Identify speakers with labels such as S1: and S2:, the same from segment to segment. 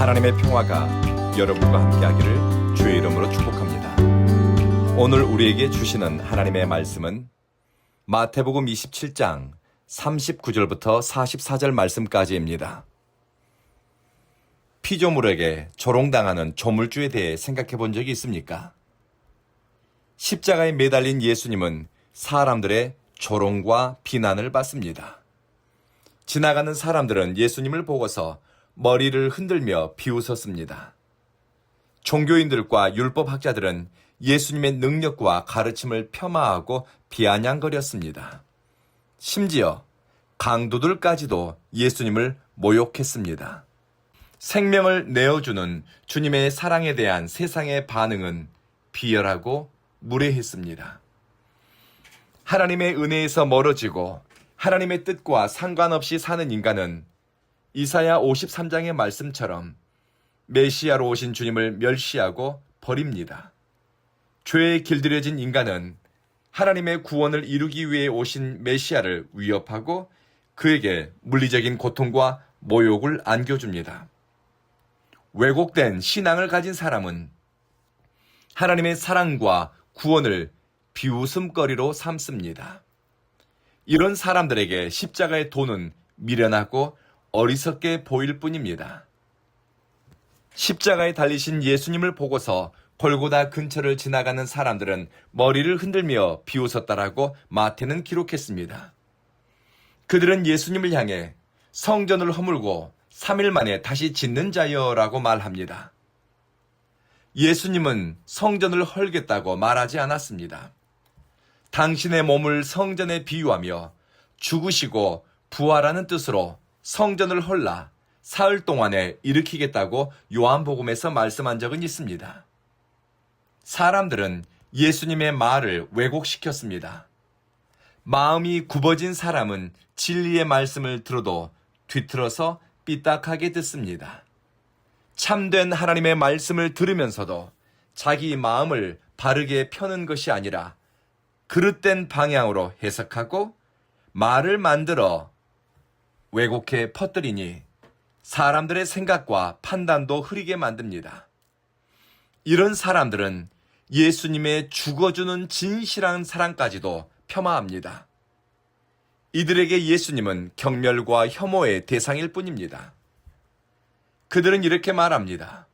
S1: 하나님의 평화가 여러분과 함께하기를 주의 이름으로 축복합니다. 오늘 우리에게 주시는 하나님의 말씀은 마태복음 27장 39절부터 44절 말씀까지입니다. 피조물에게 조롱당하는 조물주에 대해 생각해 본 적이 있습니까? 십자가에 매달린 예수님은 사람들의 조롱과 비난을 받습니다. 지나가는 사람들은 예수님을 보고서 머리를 흔들며 비웃었습니다. 종교인들과 율법학자들은 예수님의 능력과 가르침을 폄하하고 비아냥거렸습니다. 심지어 강도들까지도 예수님을 모욕했습니다. 생명을 내어주는 주님의 사랑에 대한 세상의 반응은 비열하고 무례했습니다. 하나님의 은혜에서 멀어지고 하나님의 뜻과 상관없이 사는 인간은 이사야 53장의 말씀처럼 메시아로 오신 주님을 멸시하고 버립니다. 죄에 길들여진 인간은 하나님의 구원을 이루기 위해 오신 메시아를 위협하고 그에게 물리적인 고통과 모욕을 안겨줍니다. 왜곡된 신앙을 가진 사람은 하나님의 사랑과 구원을 비웃음거리로 삼습니다. 이런 사람들에게 십자가의 도는 미련하고 어리석게 보일 뿐입니다. 십자가에 달리신 예수님을 보고서 골고다 근처를 지나가는 사람들은 머리를 흔들며 비웃었다라고 마태는 기록했습니다. 그들은 예수님을 향해 성전을 허물고 3일 만에 다시 짓는 자여라고 말합니다. 예수님은 성전을 헐겠다고 말하지 않았습니다. 당신의 몸을 성전에 비유하며 죽으시고 부활하는 뜻으로 성전을 헐라 사흘 동안에 일으키겠다고 요한복음에서 말씀한 적은 있습니다. 사람들은 예수님의 말을 왜곡시켰습니다. 마음이 굽어진 사람은 진리의 말씀을 들어도 뒤틀어서 삐딱하게 듣습니다. 참된 하나님의 말씀을 들으면서도 자기 마음을 바르게 펴는 것이 아니라 그릇된 방향으로 해석하고 말을 만들어 왜곡해 퍼뜨리니 사람들의 생각과 판단도 흐리게 만듭니다. 이런 사람들은 예수님의 죽어주는 진실한 사랑까지도 폄하합니다. 이들에게 예수님은 경멸과 혐오의 대상일 뿐입니다. 그들은 이렇게 말합니다.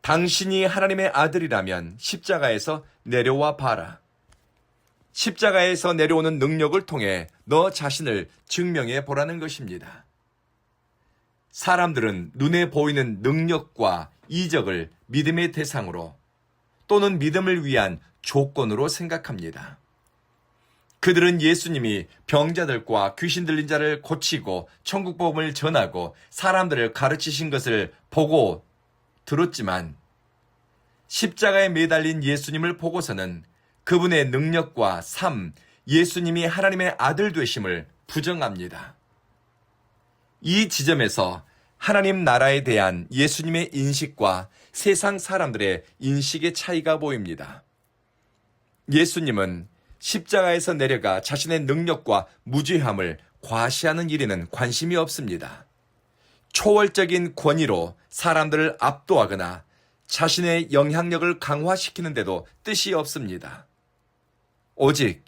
S1: 당신이 하나님의 아들이라면 십자가에서 내려와 봐라. 십자가에서 내려오는 능력을 통해 너 자신을 증명해 보라는 것입니다. 사람들은 눈에 보이는 능력과 이적을 믿음의 대상으로 또는 믿음을 위한 조건으로 생각합니다. 그들은 예수님이 병자들과 귀신 들린 자를 고치고 천국복음을 전하고 사람들을 가르치신 것을 보고 들었지만 십자가에 매달린 예수님을 보고서는 그분의 능력과 삶, 예수님이 하나님의 아들 되심을 부정합니다. 이 지점에서 하나님 나라에 대한 예수님의 인식과 세상 사람들의 인식의 차이가 보입니다. 예수님은 십자가에서 내려가 자신의 능력과 무죄함을 과시하는 일에는 관심이 없습니다. 초월적인 권위로 사람들을 압도하거나 자신의 영향력을 강화시키는데도 뜻이 없습니다. 오직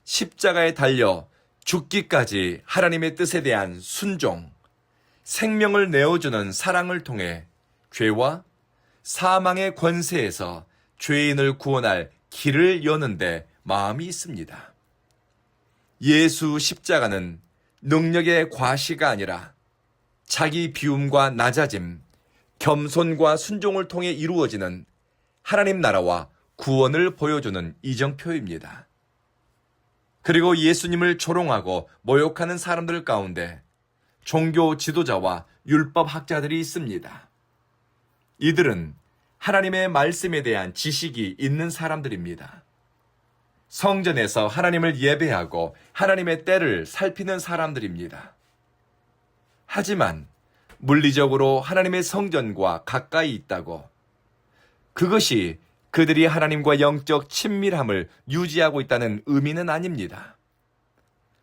S1: 십자가에 달려 죽기까지 하나님의 뜻에 대한 순종, 생명을 내어주는 사랑을 통해 죄와 사망의 권세에서 죄인을 구원할 길을 여는데 마음이 있습니다. 예수 십자가는 능력의 과시가 아니라 자기 비움과 낮아짐, 겸손과 순종을 통해 이루어지는 하나님 나라와 구원을 보여주는 이정표입니다. 그리고 예수님을 조롱하고 모욕하는 사람들 가운데 종교 지도자와 율법학자들이 있습니다. 이들은 하나님의 말씀에 대한 지식이 있는 사람들입니다. 성전에서 하나님을 예배하고 하나님의 때를 살피는 사람들입니다. 하지만 물리적으로 하나님의 성전과 가까이 있다고 그것이 그들이 하나님과 영적 친밀함을 유지하고 있다는 의미는 아닙니다.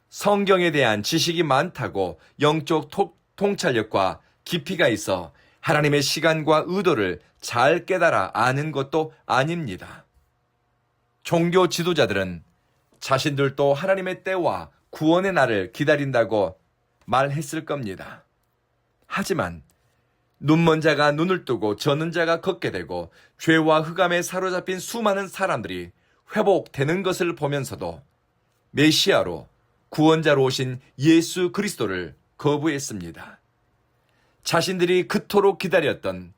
S1: 성경에 대한 지식이 많다고 영적 통찰력과 깊이가 있어 하나님의 시간과 의도를 잘 깨달아 아는 것도 아닙니다. 종교 지도자들은 자신들도 하나님의 때와 구원의 날을 기다린다고 말했을 겁니다. 하지만 눈먼 자가 눈을 뜨고 저는 자가 걷게 되고 죄와 흑암에 사로잡힌 수많은 사람들이 회복되는 것을 보면서도 메시아로 구원자로 오신 예수 그리스도를 거부했습니다. 자신들이 그토록 기다렸던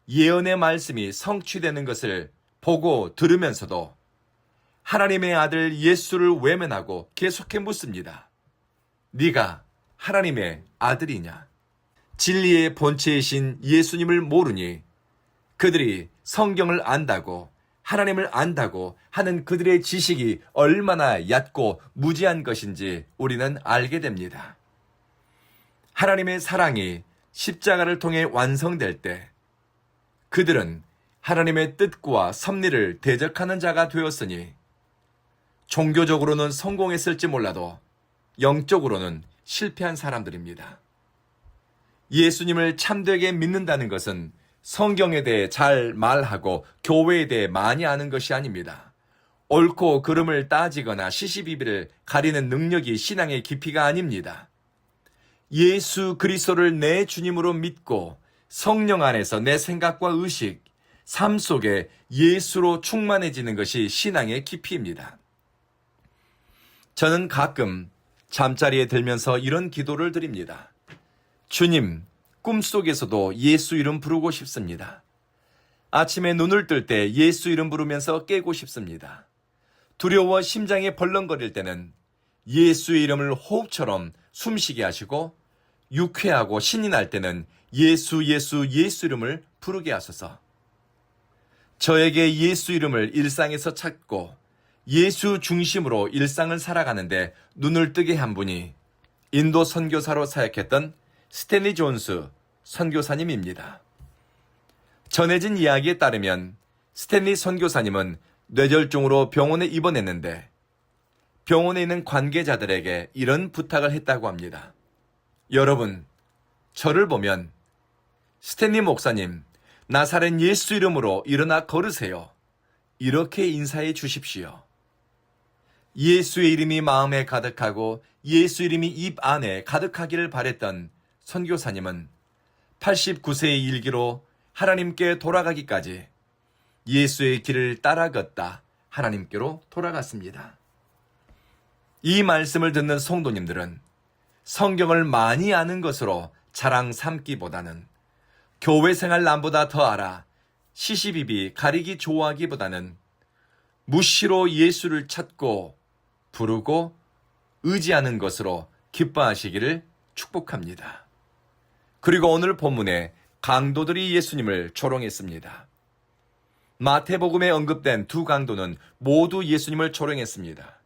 S1: 예언의 말씀이 성취되는 것을 보고 들으면서도 하나님의 아들 예수를 외면하고 계속해 묻습니다. 네가 하나님의 아들이냐? 진리의 본체이신 예수님을 모르니 그들이 성경을 안다고 하나님을 안다고 하는 그들의 지식이 얼마나 얕고 무지한 것인지 우리는 알게 됩니다. 하나님의 사랑이 십자가를 통해 완성될 때 그들은 하나님의 뜻과 섭리를 대적하는 자가 되었으니 종교적으로는 성공했을지 몰라도 영적으로는 실패한 사람들입니다. 예수님을 참되게 믿는다는 것은 성경에 대해 잘 말하고 교회에 대해 많이 아는 것이 아닙니다. 옳고 그름을 따지거나 시시비비를 가리는 능력이 신앙의 깊이가 아닙니다. 예수 그리스도를 내 주님으로 믿고 성령 안에서 내 생각과 의식, 삶 속에 예수로 충만해지는 것이 신앙의 깊이입니다. 저는 가끔 잠자리에 들면서 이런 기도를 드립니다. 주님, 꿈속에서도 예수 이름 부르고 싶습니다. 아침에 눈을 뜰 때 예수 이름 부르면서 깨고 싶습니다. 두려워 심장이 벌렁거릴 때는 예수의 이름을 호흡처럼 숨쉬게 하시고 유쾌하고 신이 날 때는 예수 이름을 부르게 하소서. 저에게 예수 이름을 일상에서 찾고 예수 중심으로 일상을 살아가는데 눈을 뜨게 한 분이 인도 선교사로 사역했던 스탠리 존스 선교사님입니다. 전해진 이야기에 따르면 스탠리 선교사님은 뇌졸중으로 병원에 입원했는데 병원에 있는 관계자들에게 이런 부탁을 했다고 합니다. 여러분, 저를 보면 스탠리 목사님, 나사렛 예수 이름으로 일어나 걸으세요. 이렇게 인사해 주십시오. 예수의 이름이 마음에 가득하고 예수 이름이 입 안에 가득하기를 바랬던 선교사님은 89세의 일기로 하나님께 돌아가기까지 예수의 길을 따라 걷다 하나님께로 돌아갔습니다. 이 말씀을 듣는 성도님들은 성경을 많이 아는 것으로 자랑 삼기보다는 교회 생활 남보다 더 알아 시시비비 가리기 좋아하기보다는 무시로 예수를 찾고 부르고 의지하는 것으로 기뻐하시기를 축복합니다. 그리고 오늘 본문에 강도들이 예수님을 조롱했습니다. 마태복음에 언급된 두 강도는 모두 예수님을 조롱했습니다.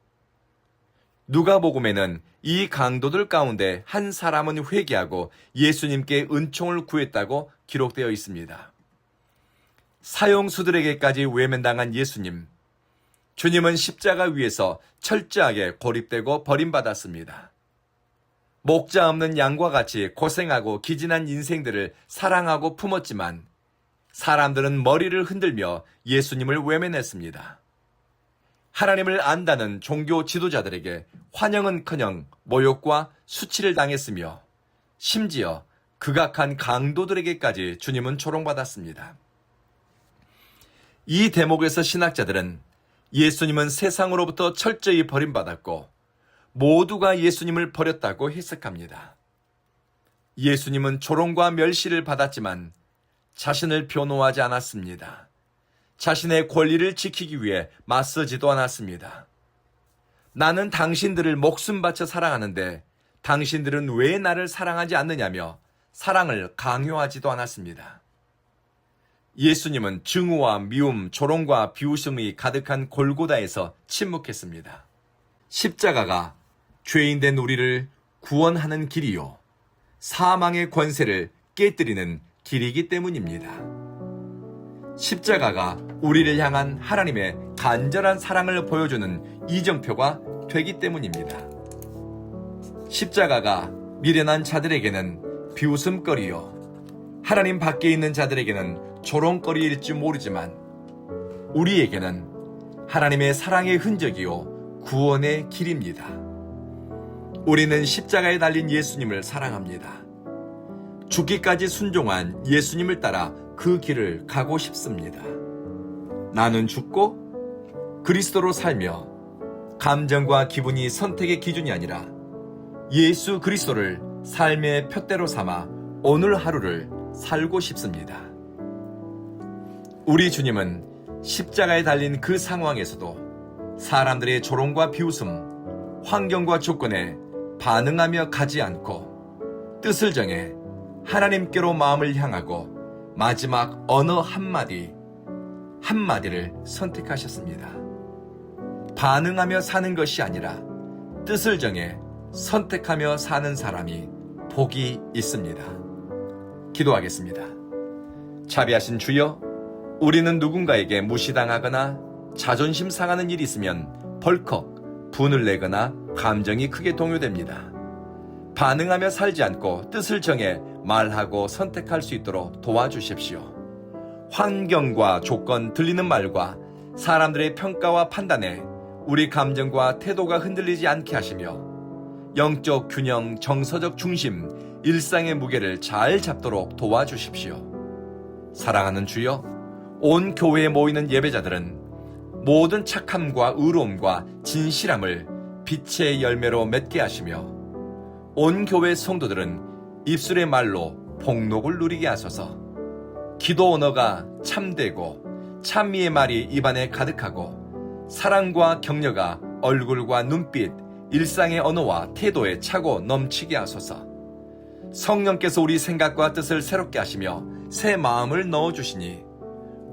S1: 누가복음에는 이 강도들 가운데 한 사람은 회개하고 예수님께 은총을 구했다고 기록되어 있습니다. 사형수들에게까지 외면당한 예수님, 주님은 십자가 위에서 철저하게 고립되고 버림받았습니다. 목자 없는 양과 같이 고생하고 기진한 인생들을 사랑하고 품었지만 사람들은 머리를 흔들며 예수님을 외면했습니다. 하나님을 안다는 종교 지도자들에게 환영은커녕 모욕과 수치를 당했으며 심지어 극악한 강도들에게까지 주님은 조롱받았습니다. 이 대목에서 신학자들은 예수님은 세상으로부터 철저히 버림받았고 모두가 예수님을 버렸다고 해석합니다. 예수님은 조롱과 멸시를 받았지만 자신을 변호하지 않았습니다. 자신의 권리를 지키기 위해 맞서지도 않았습니다. 나는 당신들을 목숨 바쳐 사랑하는데 당신들은 왜 나를 사랑하지 않느냐며 사랑을 강요하지도 않았습니다. 예수님은 증오와 미움, 조롱과 비웃음이 가득한 골고다에서 침묵했습니다. 십자가가 죄인된 우리를 구원하는 길이요, 사망의 권세를 깨뜨리는 길이기 때문입니다. 십자가가 우리를 향한 하나님의 간절한 사랑을 보여주는 이정표가 되기 때문입니다. 십자가가 미련한 자들에게는 비웃음거리요, 하나님 밖에 있는 자들에게는 조롱거리일지 모르지만 우리에게는 하나님의 사랑의 흔적이요 구원의 길입니다. 우리는 십자가에 달린 예수님을 사랑합니다. 죽기까지 순종한 예수님을 따라 그 길을 가고 싶습니다. 나는 죽고 그리스도로 살며 감정과 기분이 선택의 기준이 아니라 예수 그리스도를 삶의 푯대로 삼아 오늘 하루를 살고 싶습니다. 우리 주님은 십자가에 달린 그 상황에서도 사람들의 조롱과 비웃음, 환경과 조건에 반응하며 가지 않고 뜻을 정해 하나님께로 마음을 향하고 마지막 언어 한마디를 선택하셨습니다. 반응하며 사는 것이 아니라 뜻을 정해 선택하며 사는 사람이 복이 있습니다. 기도하겠습니다. 자비하신 주여, 우리는 누군가에게 무시당하거나 자존심 상하는 일이 있으면 벌컥 분을 내거나 감정이 크게 동요됩니다. 반응하며 살지 않고 뜻을 정해 말하고 선택할 수 있도록 도와주십시오. 환경과 조건, 들리는 말과 사람들의 평가와 판단에 우리 감정과 태도가 흔들리지 않게 하시며 영적 균형, 정서적 중심, 일상의 무게를 잘 잡도록 도와주십시오. 사랑하는 주여, 온 교회에 모이는 예배자들은 모든 착함과 의로움과 진실함을 빛의 열매로 맺게 하시며 온 교회 성도들은 입술의 말로 복록을 누리게 하소서. 기도 언어가 참되고 찬미의 말이 입안에 가득하고 사랑과 격려가 얼굴과 눈빛, 일상의 언어와 태도에 차고 넘치게 하소서. 성령께서 우리 생각과 뜻을 새롭게 하시며 새 마음을 넣어주시니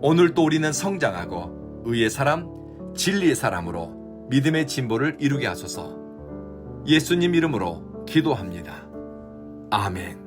S1: 오늘 또 우리는 성장하고 의의 사람, 진리의 사람으로 믿음의 진보를 이루게 하소서. 예수님 이름으로 기도합니다. 아멘.